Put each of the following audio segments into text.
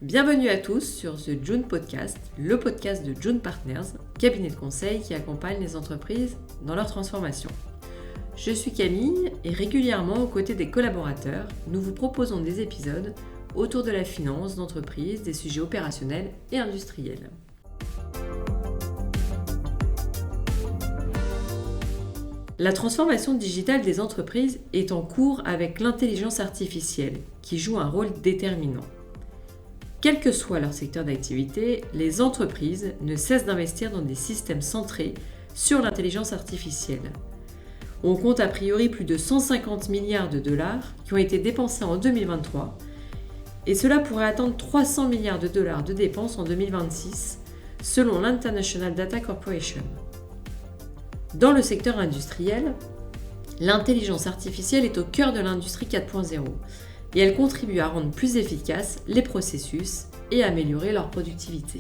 Bienvenue à tous sur The June Podcast, le podcast de June Partners, cabinet de conseil qui accompagne les entreprises dans leur transformation. Je suis Camille et régulièrement aux côtés des collaborateurs, nous vous proposons des épisodes autour de la finance d'entreprise, des sujets opérationnels et industriels. La transformation digitale des entreprises est en cours avec l'intelligence artificielle, qui joue un rôle déterminant. Quel que soit leur secteur d'activité, les entreprises ne cessent d'investir dans des systèmes centrés sur l'intelligence artificielle. On compte a priori plus de 150 milliards de dollars qui ont été dépensés en 2023 et cela pourrait atteindre 300 milliards de dollars de dépenses en 2026 selon l'International Data Corporation. Dans le secteur industriel, l'intelligence artificielle est au cœur de l'industrie 4.0 et elle contribue à rendre plus efficaces les processus et à améliorer leur productivité.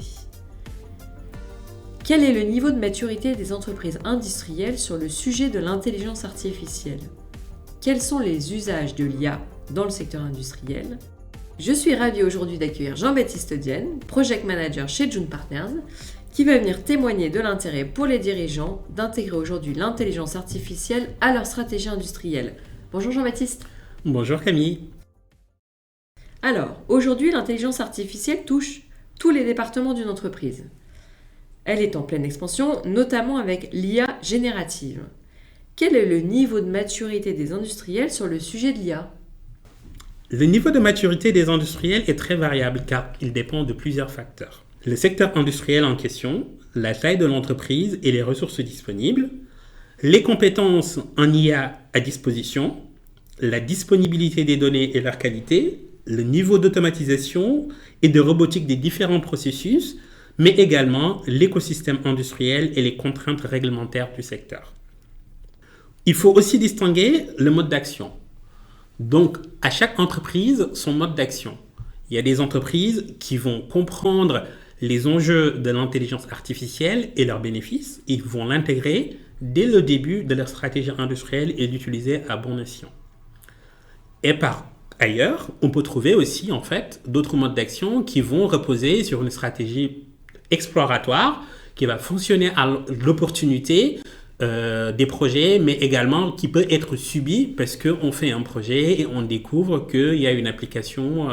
Quel est le niveau de maturité des entreprises industrielles sur le sujet de l'intelligence artificielle ? Quels sont les usages de l'IA dans le secteur industriel ? Je suis ravie aujourd'hui d'accueillir Jean-Baptiste Dienne, Project Manager chez June Partners, qui va venir témoigner de l'intérêt pour les dirigeants d'intégrer aujourd'hui l'intelligence artificielle à leur stratégie industrielle. Bonjour Jean-Baptiste. Bonjour Camille. Alors, aujourd'hui, l'intelligence artificielle touche tous les départements d'une entreprise. Elle est en pleine expansion, notamment avec l'IA générative. Quel est le niveau de maturité des industriels sur le sujet de l'IA ? Le niveau de maturité des industriels est très variable car il dépend de plusieurs facteurs. Le secteur industriel en question, la taille de l'entreprise et les ressources disponibles, les compétences en IA à disposition, la disponibilité des données et leur qualité, le niveau d'automatisation et de robotique des différents processus, mais également l'écosystème industriel et les contraintes réglementaires du secteur. Il faut aussi distinguer le mode d'action. Donc, à chaque entreprise, son mode d'action. Il y a des entreprises qui vont comprendre les enjeux de l'intelligence artificielle et leurs bénéfices, et vont l'intégrer dès le début de leur stratégie industrielle et l'utiliser à bon escient. Et par ailleurs, on peut trouver aussi d'autres modes d'action qui vont reposer sur une stratégie exploratoire qui va fonctionner à l'opportunité des projets, mais également qui peut être subie parce qu'on fait un projet et on découvre qu'il y a une application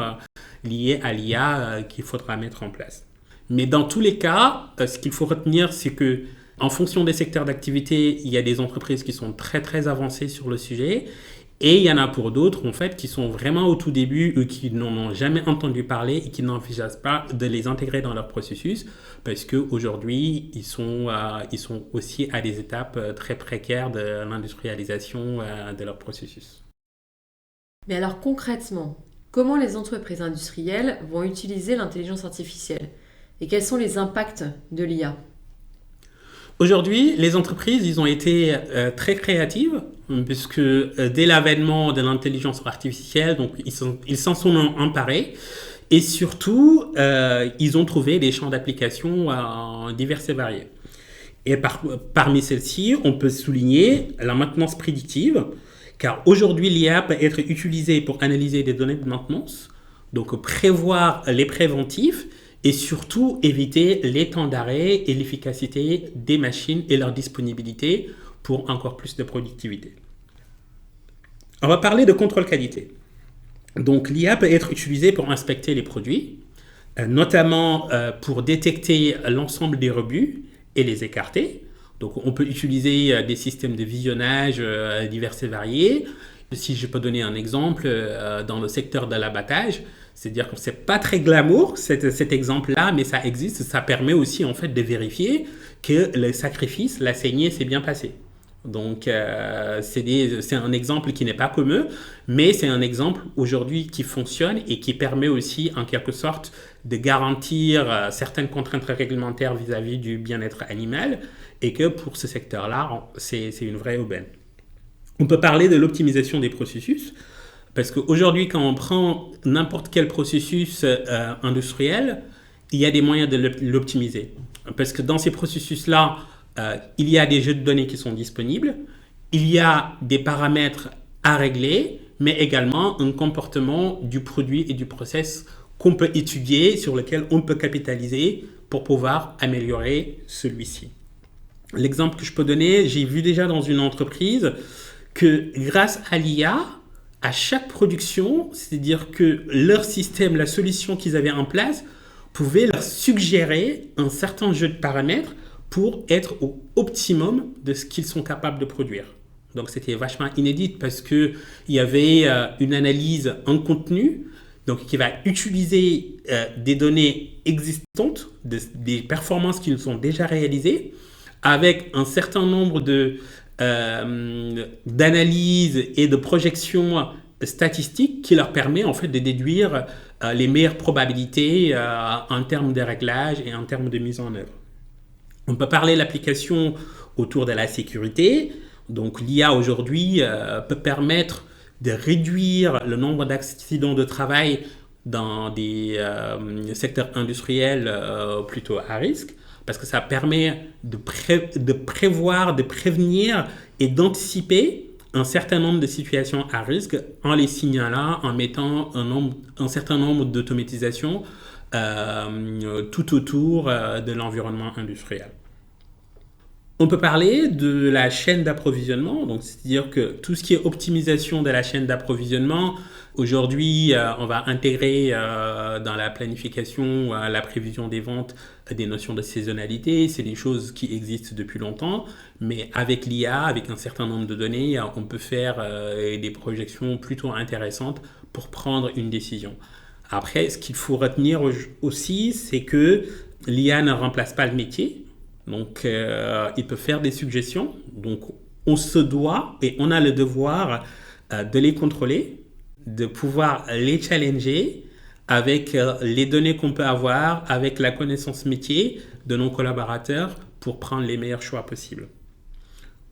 liée à l'IA qu'il faudra mettre en place. Mais dans tous les cas, ce qu'il faut retenir, c'est que en fonction des secteurs d'activité, il y a des entreprises qui sont très très avancées sur le sujet. Et il y en a pour d'autres, qui sont vraiment au tout début ou qui n'en ont jamais entendu parler et qui n'envisagent pas de les intégrer dans leur processus parce qu'aujourd'hui, ils sont aussi à des étapes très précaires de l'industrialisation de leur processus. Mais alors concrètement, comment les entreprises industrielles vont utiliser l'intelligence artificielle ? Et quels sont les impacts de l'IA ? Aujourd'hui, les entreprises, ils ont été très créatives puisque dès l'avènement de l'intelligence artificielle, donc ils s'en sont emparés et surtout, ils ont trouvé des champs d'application divers et variés. Et parmi celles-ci, on peut souligner la maintenance prédictive, car aujourd'hui, l'IA peut être utilisée pour analyser des données de maintenance, donc prévoir les préventifs, et surtout éviter les temps d'arrêt et l'efficacité des machines et leur disponibilité pour encore plus de productivité. On va parler de contrôle qualité. Donc l'IA peut être utilisée pour inspecter les produits, notamment pour détecter l'ensemble des rebuts et les écarter. Donc on peut utiliser des systèmes de visionnage divers et variés. Si je peux donner un exemple, dans le secteur de l'abattage, c'est-à-dire que c'est pas très glamour cet exemple-là, mais ça existe. Ça permet aussi de vérifier que le sacrifice, la saignée, s'est bien passé. Donc c'est un exemple qui n'est pas commun, mais c'est un exemple aujourd'hui qui fonctionne et qui permet aussi en quelque sorte de garantir certaines contraintes réglementaires vis-à-vis du bien-être animal et que pour ce secteur-là, c'est une vraie aubaine. On peut parler de l'optimisation des processus. Parce qu'aujourd'hui, quand on prend n'importe quel processus industriel, il y a des moyens de l'optimiser. Parce que dans ces processus-là, il y a des jeux de données qui sont disponibles, il y a des paramètres à régler, mais également un comportement du produit et du process qu'on peut étudier, sur lequel on peut capitaliser pour pouvoir améliorer celui-ci. L'exemple que je peux donner, j'ai vu déjà dans une entreprise que grâce à l'IA, à chaque production, c'est-à-dire que leur système, la solution qu'ils avaient en place, pouvait leur suggérer un certain jeu de paramètres pour être au optimum de ce qu'ils sont capables de produire. Donc c'était vachement inédit parce qu'il y avait une analyse en contenu donc qui va utiliser des données existantes, des performances qui sont déjà réalisées, avec un certain nombre d'analyses et de projections statistiques qui leur permet en fait de déduire les meilleures probabilités en termes de réglage et en termes de mise en œuvre. On peut parler de l'application autour de la sécurité. Donc l'IA aujourd'hui peut permettre de réduire le nombre d'accidents de travail dans des secteurs industriels plutôt à risque, parce que ça permet de prévoir, de prévenir et d'anticiper un certain nombre de situations à risque en les signalant, en mettant un certain nombre d'automatisations tout autour de l'environnement industriel. On peut parler de la chaîne d'approvisionnement, donc c'est-à-dire que tout ce qui est optimisation de la chaîne d'approvisionnement, aujourd'hui, on va intégrer dans la planification, la prévision des ventes, des notions de saisonnalité. C'est des choses qui existent depuis longtemps, mais avec l'IA, avec un certain nombre de données, on peut faire des projections plutôt intéressantes pour prendre une décision. Après, ce qu'il faut retenir aussi, c'est que l'IA ne remplace pas le métier. Donc, il peut faire des suggestions. Donc, on se doit et on a le devoir de les contrôler, de pouvoir les challenger avec les données qu'on peut avoir, avec la connaissance métier de nos collaborateurs pour prendre les meilleurs choix possibles.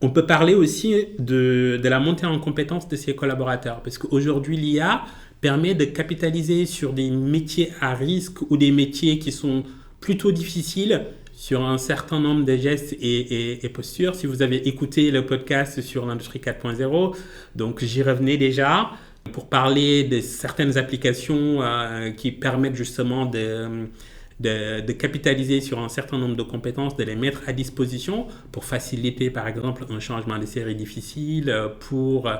On peut parler aussi de la montée en compétence de ces collaborateurs parce qu'aujourd'hui, l'IA permet de capitaliser sur des métiers à risque ou des métiers qui sont plutôt difficiles sur un certain nombre de gestes et postures. Si vous avez écouté le podcast sur l'industrie 4.0, donc j'y revenais déjà pour parler de certaines applications qui permettent justement de capitaliser sur un certain nombre de compétences, de les mettre à disposition pour faciliter par exemple un changement de série difficile, pour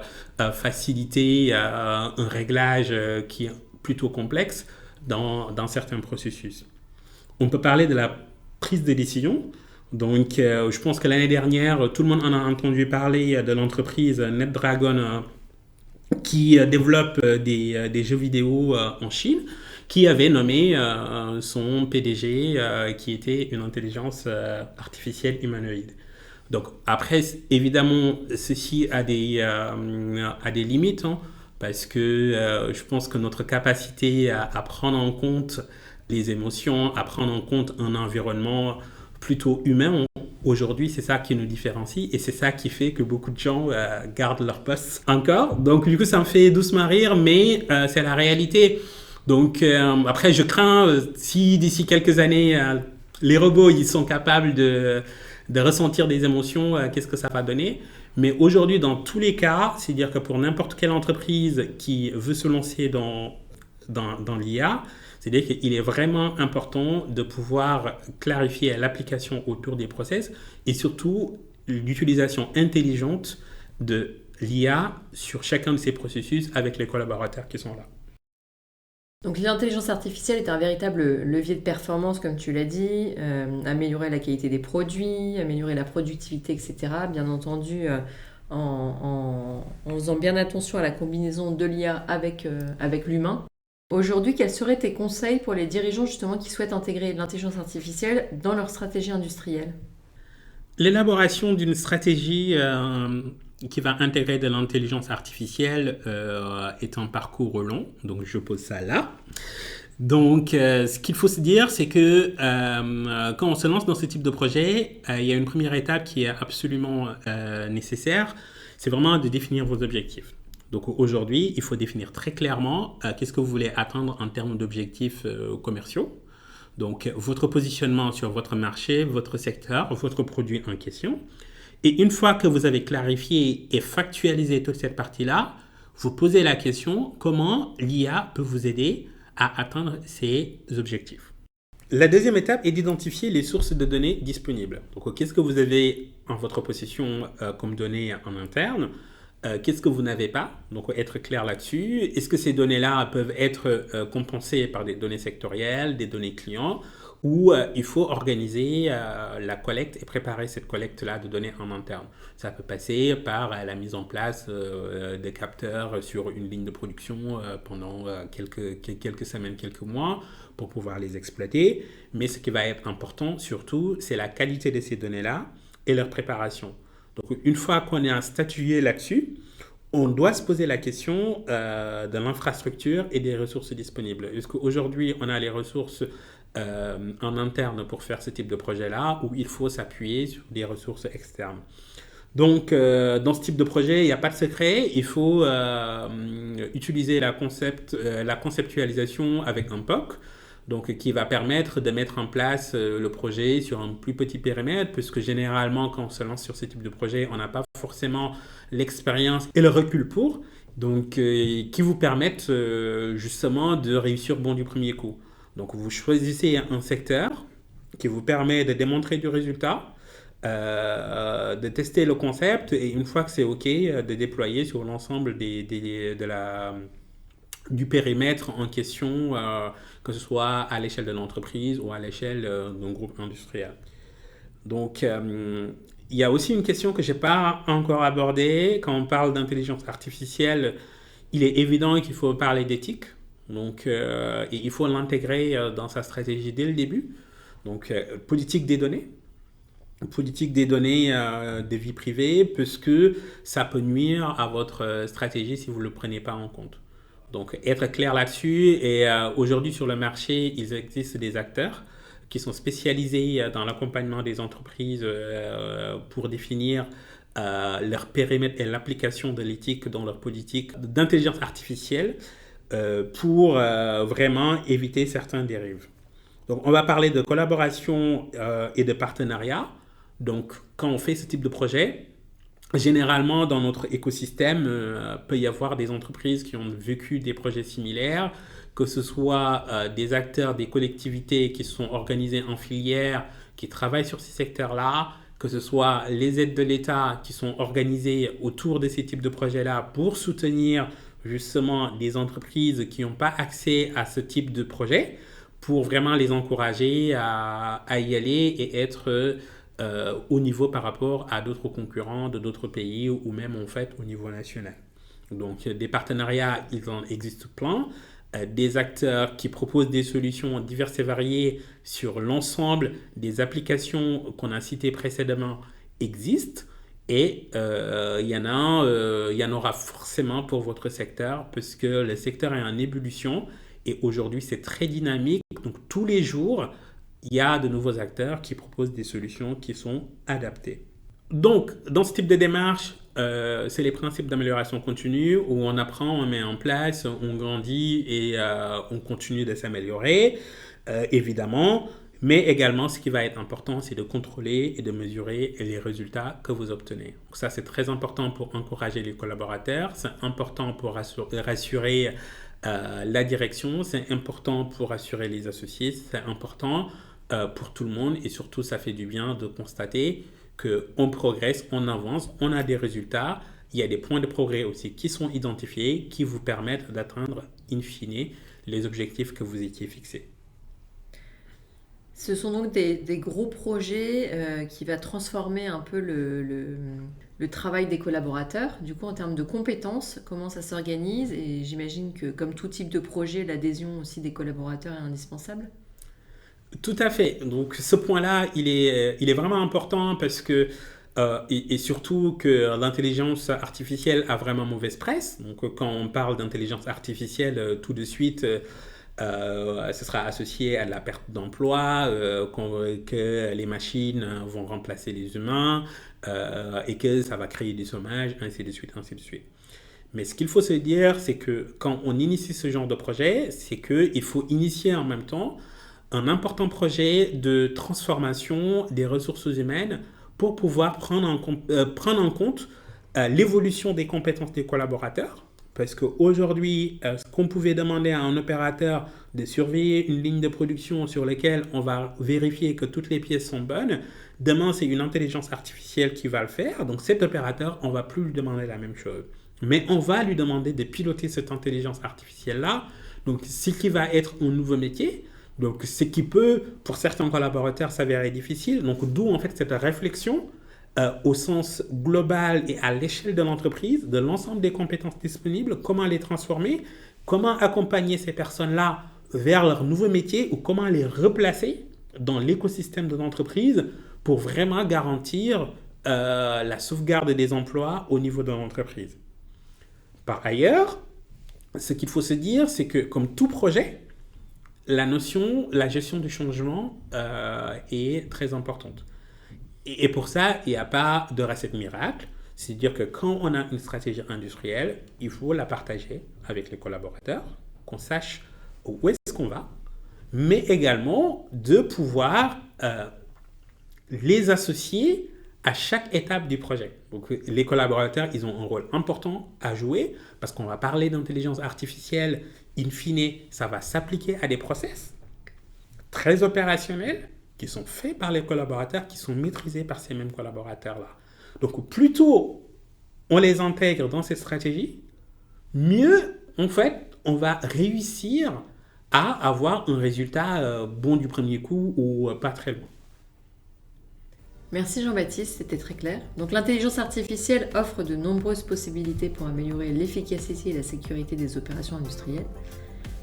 faciliter un réglage qui est plutôt complexe dans certains processus. On peut parler de la prise de décision. Donc, je pense que l'année dernière, tout le monde en a entendu parler de l'entreprise NetDragon qui développe des jeux vidéo en Chine, qui avait nommé son PDG qui était une intelligence artificielle humanoïde. Donc, après, évidemment, ceci a des limites, hein, parce que je pense que notre capacité à prendre en compte les émotions, à prendre en compte un environnement plutôt humain. Aujourd'hui, c'est ça qui nous différencie et c'est ça qui fait que beaucoup de gens gardent leur poste encore. Donc, du coup, ça me fait doucement rire, mais c'est la réalité. Donc, après, je crains si d'ici quelques années, les robots ils sont capables de ressentir des émotions, qu'est-ce que ça va donner? Mais aujourd'hui, dans tous les cas, c'est-à-dire que pour n'importe quelle entreprise qui veut se lancer dans l'IA, c'est-à-dire qu'il est vraiment important de pouvoir clarifier l'application autour des process et surtout l'utilisation intelligente de l'IA sur chacun de ces processus avec les collaborateurs qui sont là. Donc l'intelligence artificielle est un véritable levier de performance, comme tu l'as dit, améliorer la qualité des produits, améliorer la productivité, etc. Bien entendu, en faisant bien attention à la combinaison de l'IA avec l'humain. Aujourd'hui, quels seraient tes conseils pour les dirigeants justement qui souhaitent intégrer l'intelligence artificielle dans leur stratégie industrielle? L'élaboration d'une stratégie qui va intégrer de l'intelligence artificielle est un parcours long, donc je pose ça là. Donc, ce qu'il faut se dire, c'est que quand on se lance dans ce type de projet, il y a une première étape qui est absolument nécessaire, c'est vraiment de définir vos objectifs. Donc aujourd'hui, il faut définir très clairement qu'est-ce que vous voulez atteindre en termes d'objectifs commerciaux. Donc votre positionnement sur votre marché, votre secteur, votre produit en question. Et une fois que vous avez clarifié et factualisé toute cette partie-là, vous posez la question comment l'IA peut vous aider à atteindre ces objectifs. La deuxième étape est d'identifier les sources de données disponibles. Donc, qu'est-ce que vous avez en votre possession comme données en interne? Qu'est-ce que vous n'avez pas? Donc, être clair là-dessus. Est-ce que ces données-là peuvent être compensées par des données sectorielles, des données clients, ou il faut organiser la collecte et préparer cette collecte-là de données en interne? Ça peut passer par la mise en place des capteurs sur une ligne de production pendant quelques semaines, quelques mois pour pouvoir les exploiter. Mais ce qui va être important surtout, c'est la qualité de ces données-là et leur préparation. Donc, une fois qu'on a statué là-dessus, on doit se poser la question de l'infrastructure et des ressources disponibles. Est-ce qu'aujourd'hui, on a les ressources en interne pour faire ce type de projet-là, ou il faut s'appuyer sur des ressources externes? Donc, dans ce type de projet, il n'y a pas de secret. Il faut utiliser la conceptualisation avec un POC, donc qui va permettre de mettre en place le projet sur un plus petit périmètre, puisque généralement, quand on se lance sur ce type de projet, on n'a pas forcément l'expérience et le recul pour, donc qui vous permettent justement de réussir bon du premier coup. Donc, vous choisissez un secteur qui vous permet de démontrer du résultat, de tester le concept, et une fois que c'est OK, de déployer sur l'ensemble du périmètre en question, que ce soit à l'échelle de l'entreprise ou à l'échelle d'un groupe industriel. Donc, il y a aussi une question que je n'ai pas encore abordée. Quand on parle d'intelligence artificielle, il est évident qu'il faut parler d'éthique. Donc, et il faut l'intégrer dans sa stratégie dès le début. Donc, politique des données de vie privée, puisque ça peut nuire à votre stratégie si vous ne le prenez pas en compte. Donc, être clair là-dessus. Et aujourd'hui, sur le marché, il existe des acteurs qui sont spécialisés dans l'accompagnement des entreprises pour définir leur périmètre et l'application de l'éthique dans leur politique d'intelligence artificielle pour vraiment éviter certaines dérives. Donc, on va parler de collaboration et de partenariat. Donc, quand on fait ce type de projet, généralement, dans notre écosystème, peut y avoir des entreprises qui ont vécu des projets similaires, que ce soit des acteurs, des collectivités qui sont organisés en filière, qui travaillent sur ces secteurs-là, que ce soit les aides de l'État qui sont organisées autour de ces types de projets-là pour soutenir justement des entreprises qui n'ont pas accès à ce type de projet, pour vraiment les encourager à y aller et être au niveau par rapport à d'autres concurrents de d'autres pays ou même en fait au niveau national. Donc des partenariats, il en existe plein. Des acteurs qui proposent des solutions diverses et variées sur l'ensemble des applications qu'on a citées précédemment existent. Et il y en aura forcément pour votre secteur, puisque le secteur est en ébullition et aujourd'hui c'est très dynamique. Donc tous les jours, il y a de nouveaux acteurs qui proposent des solutions qui sont adaptées. Donc, dans ce type de démarche, c'est les principes d'amélioration continue où on apprend, on met en place, on grandit et on continue de s'améliorer, évidemment. Mais également, ce qui va être important, c'est de contrôler et de mesurer les résultats que vous obtenez. Donc ça, c'est très important pour encourager les collaborateurs. C'est important pour rassurer la direction. C'est important pour rassurer les associés. C'est important pour tout le monde. Et surtout, ça fait du bien de constater qu'on progresse, on avance, on a des résultats. Il y a des points de progrès aussi qui sont identifiés, qui vous permettent d'atteindre, in fine, les objectifs que vous étiez fixés. Ce sont donc des gros projets qui va transformer un peu le travail des collaborateurs. Du coup, en termes de compétences, comment ça s'organise? Et j'imagine que, comme tout type de projet, l'adhésion aussi des collaborateurs est indispensable. Tout à fait. Donc, ce point-là, il est vraiment important parce que, et surtout que l'intelligence artificielle a vraiment mauvaise presse. Donc, quand on parle d'intelligence artificielle, tout de suite, ce sera associé à la perte d'emploi, que les machines vont remplacer les humains et que ça va créer du chômage, ainsi de suite, ainsi de suite. Mais ce qu'il faut se dire, c'est que quand on initie ce genre de projet, c'est qu'il faut initier en même temps un important projet de transformation des ressources humaines pour pouvoir prendre en compte l'évolution des compétences des collaborateurs. Parce qu'aujourd'hui, ce qu'on pouvait demander à un opérateur de surveiller une ligne de production sur laquelle on va vérifier que toutes les pièces sont bonnes, demain, c'est une intelligence artificielle qui va le faire. Donc cet opérateur, on ne va plus lui demander la même chose. Mais on va lui demander de piloter cette intelligence artificielle-là. Donc ce qui va être un nouveau métier. Donc ce qui peut, pour certains collaborateurs, s'avérer difficile. Donc d'où en fait cette réflexion au sens global et à l'échelle de l'entreprise, de l'ensemble des compétences disponibles, comment les transformer, comment accompagner ces personnes-là vers leur nouveau métier ou comment les replacer dans l'écosystème de l'entreprise pour vraiment garantir la sauvegarde des emplois au niveau de l'entreprise. Par ailleurs, ce qu'il faut se dire, c'est que comme tout projet, la gestion du changement est très importante. Et pour ça, il n'y a pas de recette miracle. C'est-à-dire que quand on a une stratégie industrielle, il faut la partager avec les collaborateurs, qu'on sache où est-ce qu'on va, mais également de pouvoir les associer à chaque étape du projet. Donc, les collaborateurs, ils ont un rôle important à jouer parce qu'on va parler d'intelligence artificielle. In fine, ça va s'appliquer à des process très opérationnels qui sont faits par les collaborateurs, qui sont maîtrisés par ces mêmes collaborateurs-là. Donc, plus tôt on les intègre dans cette stratégie, mieux, en fait, on va réussir à avoir un résultat bon du premier coup ou pas très loin. Merci Jean-Baptiste, c'était très clair. Donc l'intelligence artificielle offre de nombreuses possibilités pour améliorer l'efficacité et la sécurité des opérations industrielles.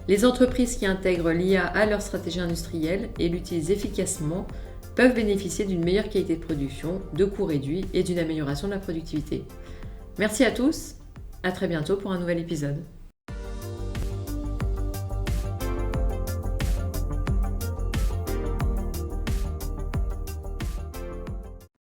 Les entreprises qui intègrent l'IA à leur stratégie industrielle et l'utilisent efficacement peuvent bénéficier d'une meilleure qualité de production, de coûts réduits et d'une amélioration de la productivité. Merci à tous, à très bientôt pour un nouvel épisode.